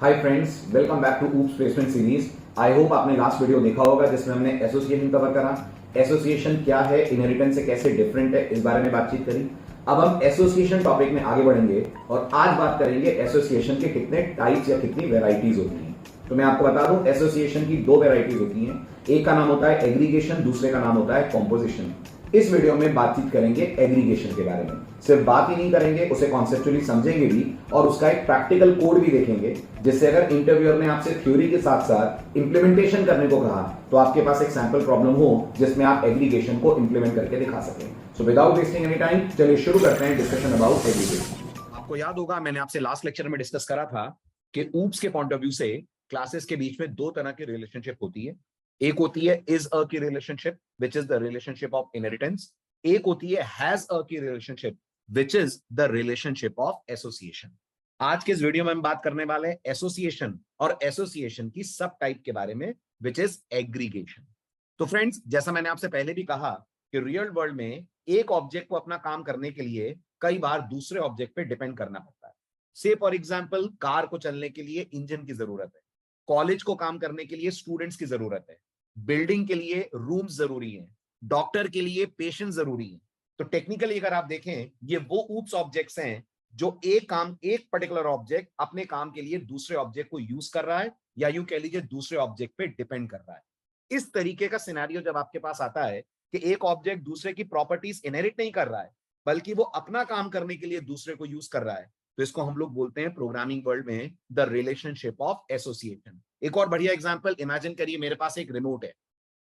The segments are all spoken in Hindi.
Hi friends, welcome back to oops placement series. I hope आपने लास्ट वीडियो देखा होगा जिसमें हमने एसोसिएशन कवर करा। एसोसिएशन क्या है, इनहेरिटेंस से कैसे डिफरेंट है, इस बारे में बातचीत करी। अब हम एसोसिएशन टॉपिक में आगे बढ़ेंगे और आज बात करेंगे एसोसिएशन के कितने टाइप्स या कितनी वेराइटीज होती हैं। तो मैं आपको बता दूं, एसोसिएशन की दो वेराइटीज होती हैं। एक का नाम होता है एग्रीगेशन, दूसरे का नाम होता है कॉम्पोजिशन। इस वीडियो में बातचीत करेंगे एग्रीगेशन के बारे में। सिर्फ बात ही नहीं करेंगे, उसे कॉन्सेप्चुअली समझेंगे भी और उसका एक प्रैक्टिकल कोड भी देखेंगे, जिससे अगर इंटरव्यूअर ने आपसे थ्योरी के साथ साथ इंप्लीमेंटेशन करने को कहा तो आपके पास एक सैंपल प्रॉब्लम हो जिसमें आप एग्रीगेशन को इंप्लीमेंट करके दिखा सकें। So without wasting any time, चलिए शुरू करते हैं डिस्कशन अबाउट एग्रीगेशन। आपको याद होगा, मैंने आपसे लास्ट लेक्चर में डिस्कस करा था कि ऊप्स के पॉइंट ऑफ व्यू से क्लासेस के बीच में दो तरह की रिलेशनशिप होती है। एक होती है इज अ की relationship, which is the relationship of inheritance. एक होती है हैज अ की relationship, which is the relationship of association. आज के इस वीडियो में हम बात करने वाले हैं एसोसिएशन और एसोसिएशन की सब टाइप के बारे में, विच इज एग्रीगेशन। तो फ्रेंड्स, जैसा मैंने आपसे पहले भी कहा कि रियल वर्ल्ड में एक ऑब्जेक्ट को अपना काम करने के लिए कई बार दूसरे ऑब्जेक्ट पे डिपेंड करना पड़ता है। से फॉर एग्जाम्पल, कार को चलने के लिए इंजन की जरूरत है, कॉलेज को काम करने के लिए स्टूडेंट्स की जरूरत है, बिल्डिंग के लिए रूम्स जरूरी है, डॉक्टर के लिए पेशेंट जरूरी है। तो टेक्निकली अगर आप देखें, ये वो ऊप्स ऑब्जेक्ट्स हैं जो एक पर्टिकुलर ऑब्जेक्ट अपने काम के लिए दूसरे ऑब्जेक्ट को यूज कर रहा है, या यूं कह लीजिए दूसरे ऑब्जेक्ट पे डिपेंड कर रहा है। इस तरीके का सिनेरियो जब आपके पास आता है कि एक ऑब्जेक्ट दूसरे की प्रॉपर्टीज इनहेरिट नहीं कर रहा है, बल्कि वो अपना काम करने के लिए दूसरे को यूज कर रहा है, तो इसको हम लोग बोलते हैं प्रोग्रामिंग वर्ल्ड में द रिलेशनशिप ऑफ एसोसिएशन। एक और बढ़िया एग्जांपल इमेजिन करिए, मेरे पास एक रिमोट है,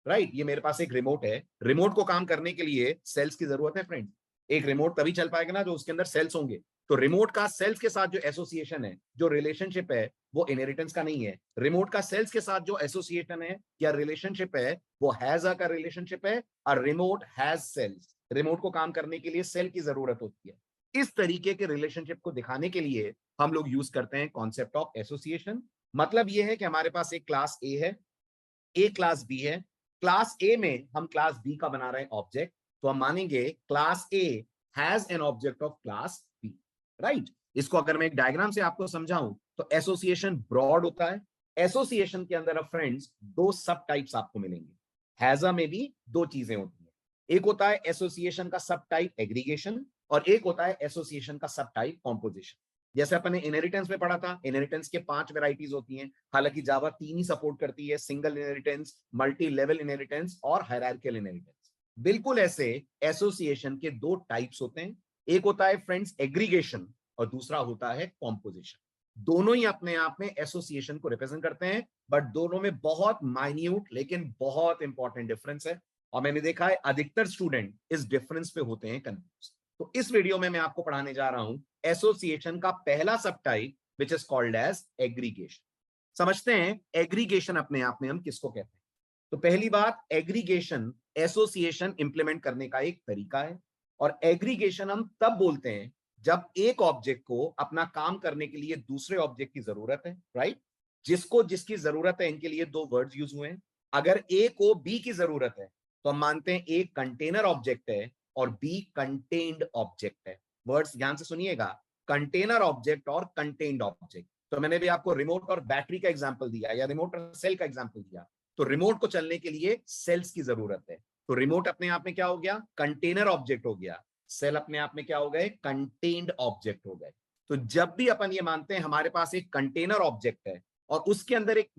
राइट। ये मेरे पास एक रिमोट है। रिमोट को काम करने के लिए सेल्स की जरूरत है फ्रेंड। एक रिमोट तभी चल पाएगा ना जो उसके अंदर सेल्स होंगे। तो रिमोट का सेल्स के साथ जो एसोसिएशन है, जो रिलेशनशिप है, वो इनहेरिटेंस का नहीं है। रिमोट का सेल्स के साथ जो एसोसिएशन है या रिलेशनशिप है, वो हैज अ का रिलेशनशिप है। और रिमोट हैज सेल्स, रिमोट को काम करने के लिए सेल की जरूरत होती है। इस तरीके के रिलेशनशिप को दिखाने के लिए हम लोग यूज करते हैं कॉन्सेप्ट ऑफ एसोसिएशन। मतलब यह है कि हमारे पास एक क्लास ए है, एक क्लास बी है। क्लास ए में हम क्लास बी का बना रहे हैं ऑब्जेक्ट, तो हम मानेंगे class A has an object of class B, right. इसको अगर मैं एक डायग्राम से आपको समझाऊं तो एसोसिएशन ब्रॉड होता है। एसोसिएशन के अंदर फ्रेंड्स दो सब टाइप्स आपको मिलेंगे। हैजा में भी दो चीजें होती हैं। एक होता है एसोसिएशन का सब टाइप एग्रीगेशन, और एक होता है एसोसिएशन का सब टाइप कॉम्पोजिशन। जैसे अपने इनहेरिटेंस में पढ़ा था, इनहेरिटेंस के 5 वेराइटीज होती हैं। हालांकि जावा 3 ही सपोर्ट करती है, single inheritance, multi level inheritance और हायरार्किकल इनहेरिटेंस। बिल्कुल ऐसे एसोसिएशन के दो टाइप्स होते हैं। एक होता है फ्रेंड्स एग्रीगेशन और दूसरा होता है कॉम्पोजिशन। दोनों ही अपने आप में एसोसिएशन को रिप्रेजेंट करते हैं, बट दोनों में बहुत माइन्यूट लेकिन बहुत इंपॉर्टेंट डिफरेंस है। और मैंने देखा है अधिकतर स्टूडेंट इस डिफरेंस पे होते हैं कंफ्यूज। तो इस वीडियो में मैं आपको पढ़ाने जा रहा हूं एसोसिएशन का पहला subtype, which is called as aggregation. समझते हैं एग्रीगेशन अपने आप में हम किसको कहते हैं। तो पहली बात, एग्रीगेशन एसोसिएशन इंप्लीमेंट करने का एक तरीका है। और एग्रीगेशन हम तब बोलते हैं जब एक ऑब्जेक्ट को अपना काम करने के लिए दूसरे ऑब्जेक्ट की जरूरत है, राइट। जिसको जिसकी जरूरत है, इनके लिए दो वर्ड्स यूज हुए हैं। अगर ए को बी की जरूरत है तो हम मानते हैं ए कंटेनर ऑब्जेक्ट है और बी कंटेन्ड ऑब्जेक्ट है। वर्ड्स ध्यान से सुनिएगा, कंटेनर ऑब्जेक्ट और कंटेन्ड ऑब्जेक्ट। तो मैंने भी आपको रिमोट और बैटरी का एग्जांपल दिया या रिमोट और सेल का एग्जांपल दिया। तो रिमोट को चलने के लिए सेल्स की जरूरत है। तो रिमोट अपने आप में क्या हो गया, कंटेनर ऑब्जेक्ट हो गया। सेल अपने आप में क्या हो गए, कंटेन्ड ऑब्जेक्ट हो गए। तो जब भी अपन ये मानते हैं हमारे पास एक कंटेनर ऑब्जेक्ट है और उसके अंदर एक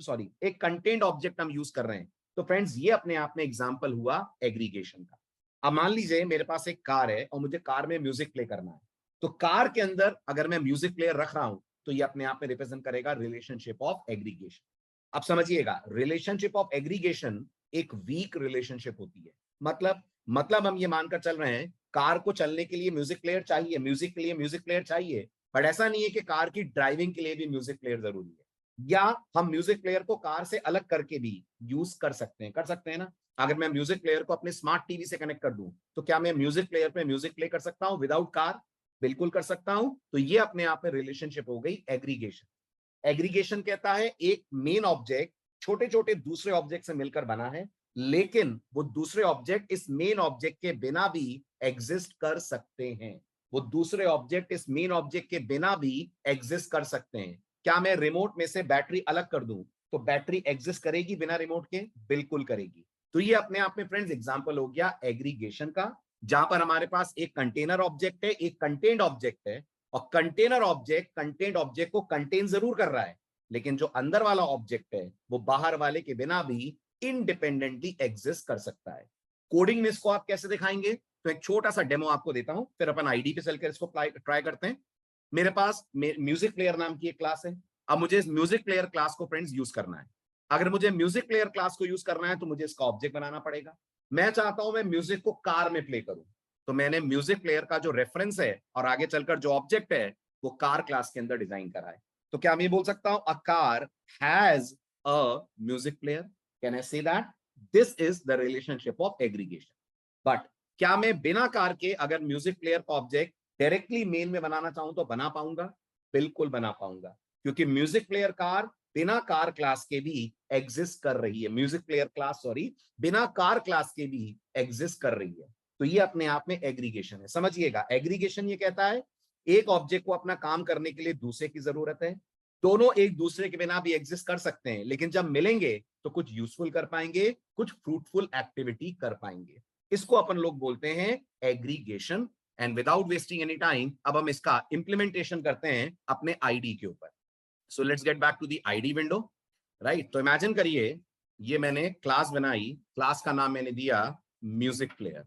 सॉरी एक कंटेन्ड ऑब्जेक्ट हम यूज कर रहे हैं, तो फ्रेंड्स ये अपने आप में एग्जांपल हुआ एग्रीगेशन का। अब मान लीजिए मेरे पास एक कार है और मुझे कार में म्यूजिक प्ले करना है। तो कार के अंदर अगर मैं म्यूजिक प्लेयर रख रहा हूं तो ये अपने आप में रिप्रेजेंट करेगा रिलेशनशिप ऑफ एग्रीगेशन। अब समझिएगा, रिलेशनशिप ऑफ एग्रीगेशन एक वीक रिलेशनशिप होती है। मतलब हम ये मानकर चल रहे हैं कार को चलने के लिए म्यूजिक प्लेयर चाहिए, म्यूजिक के लिए म्यूजिक प्लेयर चाहिए, बट ऐसा नहीं है कि कार की ड्राइविंग के लिए भी म्यूजिक प्लेयर जरूरी है। या हम म्यूजिक प्लेयर को कार से अलग करके भी यूज कर सकते हैं ना। अगर मैं म्यूजिक प्लेयर को अपने स्मार्ट टीवी से कनेक्ट कर दूं तो क्या मैं म्यूजिक प्लेयर पे म्यूजिक प्ले कर सकता हूं विदाउट कार? बिल्कुल कर सकता हूं। तो ये अपने आप में रिलेशनशिप हो गई एग्रीगेशन। एग्रीगेशन कहता है एक मेन ऑब्जेक्ट छोटे छोटे दूसरे ऑब्जेक्ट से मिलकर बना है, लेकिन वो दूसरे ऑब्जेक्ट इस मेन ऑब्जेक्ट के बिना भी एग्जिस्ट कर सकते हैं। वो दूसरे ऑब्जेक्ट इस मेन ऑब्जेक्ट के बिना भी एग्जिस्ट कर सकते हैं। क्या मैं रिमोट में से बैटरी अलग कर दूं तो बैटरी एग्जिस्ट करेगी बिना रिमोट के? बिल्कुल करेगी। तो ये अपने आप में फ्रेंड्स एग्जांपल हो गया एग्रीगेशन का, जहां पर हमारे पास एक कंटेनर ऑब्जेक्ट है, एक कंटेन्ड ऑब्जेक्ट है, और कंटेनर ऑब्जेक्ट कंटेन्ड ऑब्जेक्ट को कंटेन जरूर कर रहा है, लेकिन जो अंदर वाला ऑब्जेक्ट है वो बाहर वाले के बिना भी इंडिपेंडेंटली एग्जिस्ट कर सकता है। कोडिंग में इसको आप कैसे दिखाएंगे? तो एक छोटा सा डेमो आपको देता हूं, फिर अपन आईडी पे चलकर इसको ट्राई करते हैं। मेरे पास म्यूजिक प्लेयर नाम की एक क्लास है। अब मुझे इस म्यूजिक प्लेयर क्लास को फ्रेंड्स यूज करना है। अगर मुझे म्यूजिक प्लेयर क्लास को यूज करना है तो मुझे इसका ऑब्जेक्ट बनाना पड़ेगा। मैं चाहता हूं मैं म्यूजिक को कार में प्ले करूं, तो मैंने म्यूजिक प्लेयर का जो रेफरेंस है और आगे चलकर जो ऑब्जेक्ट है वो कार क्लास के अंदर डिजाइन करा है। तो क्या मैं बोल सकता हूं a car has a music player? Can I say that? This is the relationship of aggregation. But क्या मैं बिना कार के अगर म्यूजिक प्लेयर का ऑब्जेक्ट डायरेक्टली मेन में बनाना चाहूं तो बना पाऊंगा? बिल्कुल बना पाऊंगा, क्योंकि म्यूजिक प्लेयर कार बिना कार क्लास के भी एग्जिस्ट कर रही है। म्यूजिक प्लेयर क्लास सॉरी बिना कार क्लास के भी एग्जिस्ट कर रही है। तो ये अपने आप में एग्रीगेशन है। समझिएगा, एग्रीगेशन ये कहता है एक ऑब्जेक्ट को अपना काम करने के लिए दूसरे की जरूरत है। दोनों एक दूसरे के बिना भी एग्जिस्ट कर सकते हैं, लेकिन जब मिलेंगे तो कुछ यूजफुल कर पाएंगे, कुछ फ्रूटफुल एक्टिविटी कर पाएंगे। इसको अपन लोग बोलते हैं aggregation. And without wasting any time अब हम इसका इंप्लीमेंटेशन करते हैं अपने आईडी के ऊपर। So let's get back to the ID window, right? तो इमेजिन करिए ये मैंने क्लास बनाई, क्लास का नाम मैंने दिया म्यूजिक प्लेयर।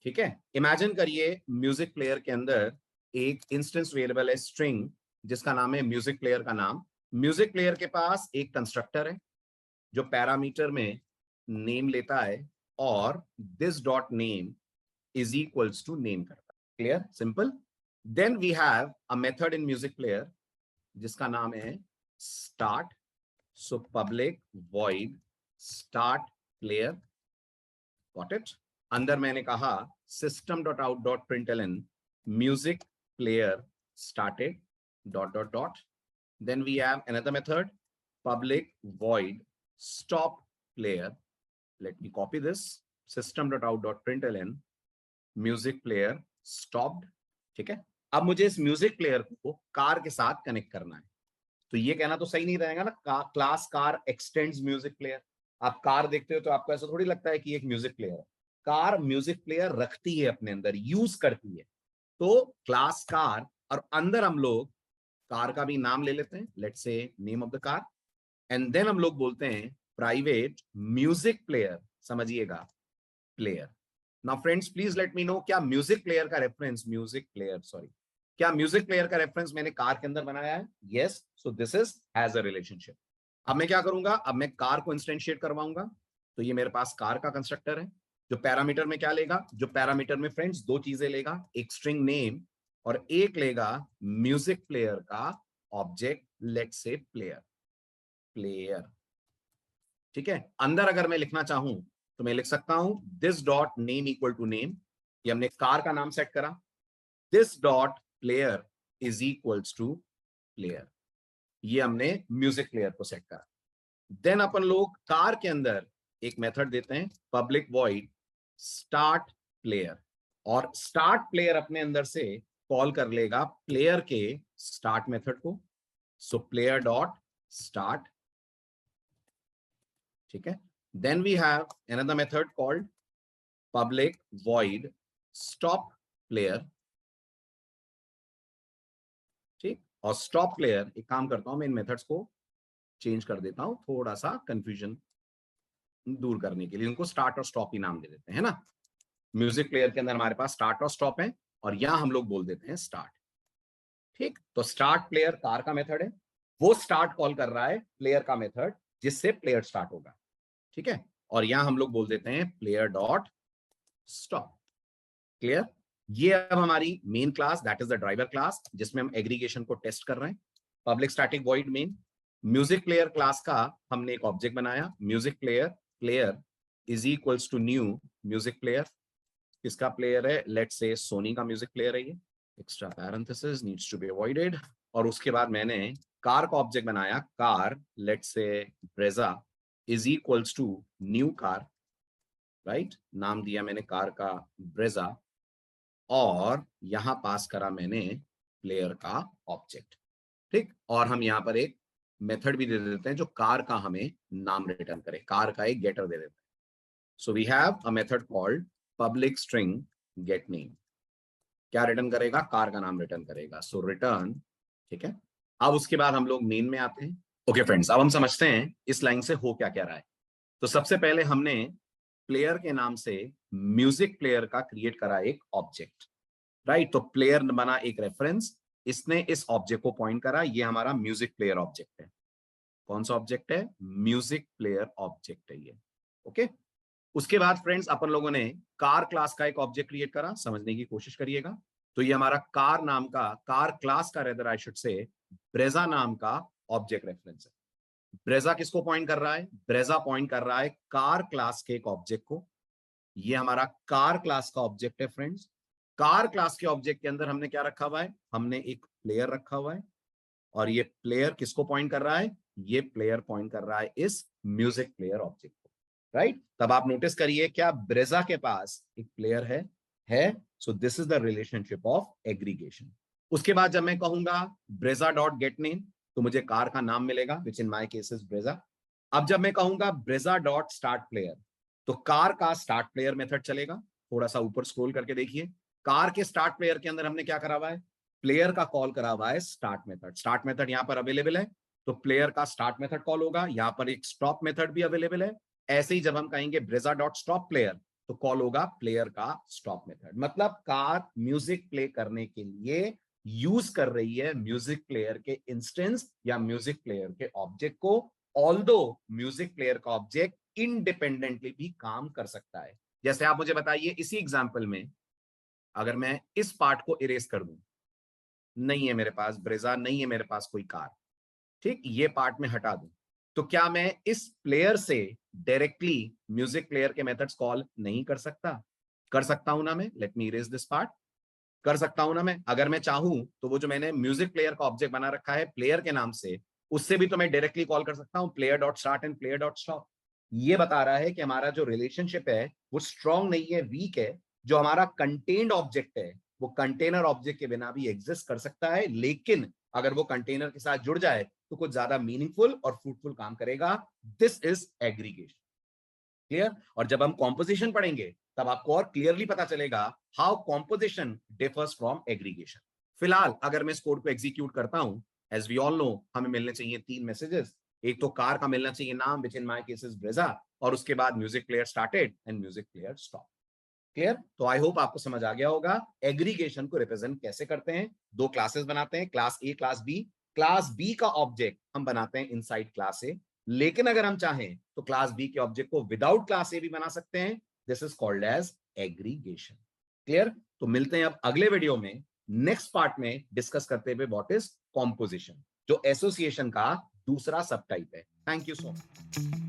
ठीक है, इमेजिन करिए म्यूजिक प्लेयर के अंदर एक इंस्टेंस वेरिएबल है स्ट्रिंग, जिसका नाम है म्यूजिक प्लेयर का नाम। म्यूजिक प्लेयर के पास एक कंस्ट्रक्टर है जो पैरामीटर में नेम लेता है और this dot name is equals to name करता है। Clear, simple. Then we have a method in music player जिसका नाम है start. So public void start player, got it. अंदर मैंने कहा system dot out dot println music player started dot dot dot. Then we have another method public void stop player. Let me copy this. System.out.println music player stopped. ठीक है, अब मुझे इस म्यूजिक प्लेयर को कार के साथ कनेक्ट करना है। तो ये कहना तो सही नहीं रहेगा ना, class car x tends music player. आप कार देखते हो तो आपको ऐसा थोड़ी लगता है कि एक म्यूजिक प्लेयर है। कार म्यूजिक प्लेयर रखती है अपने अंदर, यूज करती है। तो क्लास कार, और अंदर हम लोग कार का भी नाम ले लेते हैं, let's say name of the car. And then हम लोग बोलते हैं प्राइवेट म्यूजिक प्लेयर, समझिएगा player. Now friends please let me know, क्या म्यूजिक प्लेयर का रेफरेंस क्या म्यूजिक प्लेयर का रेफरेंस मैंने कार के अंदर बनाया है? Yes, so this is has a relationship. अब मैं क्या करूंगा, अब मैं कार को इंस्टेंशिएट करवाऊंगा। तो ये मेरे पास कार का कंस्ट्रक्टर है जो पैरामीटर में क्या लेगा, जो पैरामीटर में फ्रेंड्स दो चीजें लेगा, एक स्ट्रिंग नेम और एक लेगा म्यूजिक प्लेयर का ऑब्जेक्ट, लेट्स से प्लेयर। ठीक है, अंदर अगर मैं लिखना चाहूं तो मैं लिख सकता हूं this dot name equal to name, ये हमने कार का नाम सेट करा। This dot player is equals to player, ये हमने म्यूजिक प्लेयर को सेट करा। देन अपन लोग कार के अंदर एक मेथड देते हैं पब्लिक वॉइड स्टार्ट प्लेयर, और स्टार्ट प्लेयर अपने अंदर से कॉल कर लेगा प्लेयर के स्टार्ट मेथड को। सो प्लेयर डॉट स्टार्ट, ठीक है। Then we have another method called public void stop player, ठीक। और स्टॉप प्लेयर, एक काम करता हूं मैं इन मेथड्स को चेंज कर देता हूं, थोड़ा सा कंफ्यूजन दूर करने के लिए इनको स्टार्ट और स्टॉप ही नाम दे देते हैं ना। म्यूजिक प्लेयर के अंदर हमारे पास स्टार्ट और स्टॉप है, और यहां हम लोग बोल देते हैं स्टार्ट, ठीक। तो स्टार्ट प्लेयर कार का मेथड है, वो स्टार्ट कॉल कर रहा है प्लेयर का मेथड जिससे प्लेयर स्टार्ट होगा, ठीक है। और यहां हम लोग बोल देते हैं प्लेयर डॉट स्टॉप। क्लियर, ये अब हमारी main class, that is the driver class, जिसमें हम एग्रीगेशन को टेस्ट कर रहे हैं। Public static void main music player class का हमने एक ऑब्जेक्ट बनाया, music player, player is equals to new music player. किसका प्लेयर है? लेट्स से सोनी का म्यूजिक प्लेयर है ये। Extra parenthesis needs to be avoided. और उसके बाद मैंने कार का ऑब्जेक्ट बनाया, car let's say Brezza is equals to new car, right. नाम दिया मैंने कार का ब्रेजा, और यहां पास करा मैंने प्लेयर का ऑब्जेक्ट। ठीक, और हम यहां पर एक मेथड भी दे देते हैं जो कार का हमें नाम रिटर्न करे, कार का एक गेटर दे देते हैं। So we have a method called public string get name. क्या रिटर्न करेगा? कार का नाम रिटर्न करेगा। सो रिटर्न, ठीक है। अब उसके बाद हम लोग मेन में आते हैं। ओके फ्रेंड्स, अब हम समझते हैं इस लाइन से हो क्या क्या रहा है। तो सबसे पहले हमने प्लेयर के नाम से म्यूजिक प्लेयर का क्रिएट करा एक ऑब्जेक्ट, राइट। तो प्लेयर बना एक रेफरेंस, इसने इस ऑब्जेक्ट को पॉइंट करा, ये हमारा म्यूजिक प्लेयर ऑब्जेक्ट है। कौन सा ऑब्जेक्ट है? म्यूजिक प्लेयर ऑब्जेक्ट है ये। ओके, उसके बाद फ्रेंड्स अपन लोगों ने कार क्लास का एक ऑब्जेक्ट क्रिएट करा, समझने की कोशिश करिएगा। तो ये हमारा कार नाम का, कार क्लास का rather I should say, Brezza नाम का ऑब्जेक्ट रेफरेंस है। ब्रेजा किसको पॉइंट कर रहा है? ब्रेजा पॉइंट कर रहा है कार क्लास के एक ऑब्जेक्ट को। ये हमारा कार क्लास का ऑब्जेक्ट है फ्रेंड्स। कार क्लास के ऑब्जेक्ट के अंदर हमने क्या रखा हुआ है? हमने एक प्लेयर रखा हुआ है, और ये प्लेयर किसको पॉइंट कर रहा है? ये प्लेयर पॉइंट कर रहा है इस म्यूजिक प्लेयर ऑब्जेक्ट को, राइट। तब आप नोटिस करिए क्या ब्रेजा के पास एक प्लेयर है। सो this is the relationship of aggregation. उसके बाद जब मैं कहूंगा ब्रेजा डॉट गेट नेम, तो मुझे कार का नाम मिलेगा, विच इन माई केस इज ब्रेजा। अब जब मैं कहूंगा ब्रेजा डॉट स्टार्ट प्लेयर, तो कार का स्टार्ट प्लेयर मेथड चलेगा। थोड़ा सा ऊपर स्क्रॉल करके देखिए, कार के स्टार्ट प्लेयर के अंदर हमने क्या करा हुआ है? प्लेयर का कॉल करा हुआ है स्टार्ट मेथड। स्टार्ट मेथड यहां पर अवेलेबल है, तो प्लेयर का स्टार्ट मेथड कॉल होगा। यहां पर एक स्टॉप मेथड भी अवेलेबल है। ऐसे ही जब हम कहेंगे ब्रेजा डॉट स्टॉप प्लेयर, तो कॉल होगा प्लेयर का स्टॉप मेथड। मतलब कार म्यूजिक प्ले करने के लिए यूज कर रही है म्यूजिक प्लेयर के इंस्टेंस या म्यूजिक प्लेयर के ऑब्जेक्ट को। ऑल्दो म्यूजिक प्लेयर का ऑब्जेक्ट इंडिपेंडेंटली भी काम कर सकता है। जैसे आप मुझे बताइए इसी एग्जांपल में, अगर मैं इस पार्ट को इरेज कर दूं, नहीं है मेरे पास ब्रेजा, नहीं है मेरे पास कोई कार, ठीक, ये पार्ट में हटा दूं, तो क्या मैं इस प्लेयर से डायरेक्टली म्यूजिक प्लेयर के मेथड्स कॉल नहीं कर सकता? कर सकता हूं ना मैं। Let me erase this part. कर सकता हूं ना मैं, अगर मैं चाहूं तो वो जो मैंने म्यूजिक प्लेयर का ऑब्जेक्ट बना रखा है प्लेयर के नाम से, उससे भी तो मैं डायरेक्टली कॉल कर सकता हूं player dot start and player dot stop. ये बता रहा है कि हमारा जो रिलेशनशिप है वो स्ट्रांग नहीं है, वीक है। जो हमारा कंटेन्ड ऑब्जेक्ट है वो कंटेनर ऑब्जेक्ट के बिना भी एग्जिस्ट कर सकता है, लेकिन अगर वो कंटेनर के साथ जुड़ जाए तो कुछ ज्यादा मीनिंगफुल और फ्रूटफुल काम करेगा। This is aggregation. क्लियर? और जब हम कॉम्पोजिशन पढ़ेंगे तब आपको और क्लियरली पता चलेगा how composition differs from aggregation. फिलहाल अगर मैं इस कोड को एग्जीक्यूट करता हूं, एज वी ऑल नो हमें मिलने चाहिए 3 मैसेजेस। एक तो कार का मिलना चाहिए नाम, which in my case is Brezza, और उसके बाद music player started and music player stop. Clear? तो आई होप आपको समझ आ गया होगा एग्रीगेशन को रिप्रेजेंट कैसे करते हैं। 2 क्लासेस बनाते हैं, class A class B. Class B का ऑब्जेक्ट हम बनाते हैं इनसाइड क्लास ए, लेकिन अगर हम चाहें तो क्लास बी के ऑब्जेक्ट को विदाउट क्लास ए भी बना सकते हैं। This is called as aggregation. Clear? तो मिलते हैं अब अगले वीडियो में, नेक्स्ट पार्ट में डिस्कस करते हुए व्हाट इज कॉम्पोजिशन, जो एसोसिएशन का दूसरा सब टाइप है। Thank you so much.